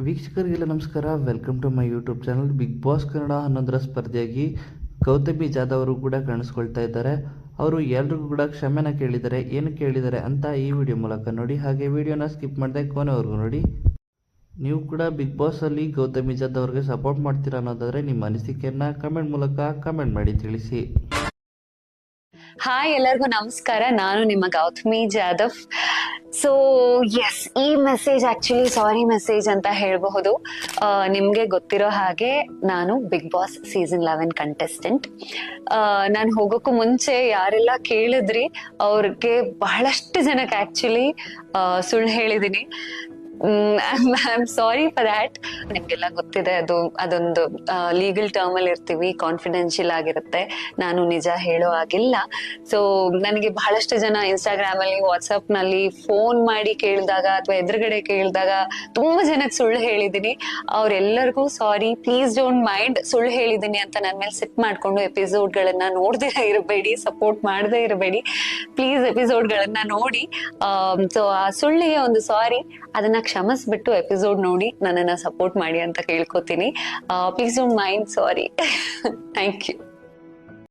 ವೀಕ್ಷಕರಿಗೆಲ್ಲ ನಮಸ್ಕಾರ. Welcome to my YouTube channel. Bigg Boss Kannada 11ರ ಸ್ಪರ್ಧೆಯಾಗಿ ಗೌತಮಿ ಜಾಧವ್ ಅವರು ಕೂಡ ಕಾಣಿಸ್ಕೊಳ್ತಾ ಇದ್ದಾರೆ. ಅವರು ಎಲ್ರಿಗೂ ಕೂಡ ಕ್ಷಮೆನ ಕೇಳಿದ್ದಾರೆ. ಏನು ಕೇಳಿದ್ದಾರೆ ಅಂತ ಈ ವಿಡಿಯೋ ಮೂಲಕ ನೋಡಿ. ಹಾಗೆ ವಿಡಿಯೋನ ಸ್ಕಿಪ್ ಮಾಡದೆ ಕೊನೆವರೆಗೂ ನೋಡಿ. ನೀವು ಕೂಡ ಬಿಗ್ ಬಾಸಲ್ಲಿ ಗೌತಮಿ ಜಾಧವ್ ಅವ್ರಿಗೆ ಸಪೋರ್ಟ್ ಮಾಡ್ತೀರಾ ಅನ್ನೋದಾದರೆ ನಿಮ್ಮ ಅನಿಸಿಕೆಯನ್ನು ಕಮೆಂಟ್ ಮೂಲಕ ಕಮೆಂಟ್ ಮಾಡಿ ತಿಳಿಸಿ. ಹಾಯ್, ಎಲ್ಲರಿಗೂ ನಮಸ್ಕಾರ. ನಾನು ನಿಮ್ಮ ಗೌತಮಿ ಜಾಧವ್. ಸೊ ಎಸ್, ಈ ಮೆಸೇಜ್ ಆಕ್ಚುಲಿ ಸಾರಿ ಮೆಸೇಜ್ ಅಂತ ಹೇಳಬಹುದು. ನಿಮ್ಗೆ ಗೊತ್ತಿರೋ ಹಾಗೆ ನಾನು ಬಿಗ್ ಬಾಸ್ ಸೀಸನ್ 11 ಕಂಟೆಸ್ಟೆಂಟ್. ನಾನು ಹೋಗೋಕ್ಕೂ ಮುಂಚೆ ಯಾರೆಲ್ಲ ಕೇಳಿದ್ರಿ ಅವ್ರಿಗೆ ಬಹಳಷ್ಟು ಜನಕ್ಕೆ ಆಕ್ಚುಲಿ ಸುಳ್ಳು ಹೇಳಿದೀನಿ. I am sorry for that. ನಿಮ್ಗೆಲ್ಲ ಗೊತ್ತಿದೆ, ಅದೊಂದು ಲೀಗಲ್ ಟರ್ಮ್ ಅಲ್ಲಿ ಇರ್ತೀವಿ, ಕಾನ್ಫಿಡೆನ್ಶಿಯಲ್ ಆಗಿರುತ್ತೆ. ನಾನು ನಿಜ ಹೇಳೋ ಆಗಿಲ್ಲ. ಸೊ ನನಗೆ ಬಹಳಷ್ಟು ಜನ ಇನ್ಸ್ಟಾಗ್ರಾಮ್ ಅಲ್ಲಿ, ವಾಟ್ಸ್ಆಪ್ ನಲ್ಲಿ ಫೋನ್ ಮಾಡಿ ಕೇಳಿದಾಗ ಅಥವಾ ಎದುರುಗಡೆ ಕೇಳಿದಾಗ ತುಂಬಾ ಜನಕ್ಕೆ ಸುಳ್ಳು ಹೇಳಿದೀನಿ. ಅವ್ರೆಲ್ಲರಿಗೂ ಸಾರಿ, ಪ್ಲೀಸ್ ಡೋಂಟ್ ಮೈಂಡ್. ಸುಳ್ಳು ಹೇಳಿದೀನಿ ಅಂತ ನನ್ನ ಮೇಲೆ ಸಿಟ್ ಮಾಡ್ಕೊಂಡು ಎಪಿಸೋಡ್ ಗಳನ್ನ ನೋಡ್ದೇ ಇರಬೇಡಿ, ಸಪೋರ್ಟ್ ಮಾಡದೇ ಇರಬೇಡಿ ಪ್ಲೀಸ್. ಎಪಿಸೋಡ್ ಗಳನ್ನ ನೋಡಿ. ಸೊ ಆ ಸುಳ್ಳಿಗೆ ಒಂದು ಸಾರಿ, ಅದನ್ನ ಕ್ಷಮಿಸ್ಬಿಟ್ಟು ಎಪಿಸೋಡ್ ನೋಡಿ ನನ್ನನ್ನ ಸಪೋರ್ಟ್ ಮಾಡಿ ಅಂತ ಕೇಳ್ಕೊತೀನಿ. Please don't mind, sorry. Thank you.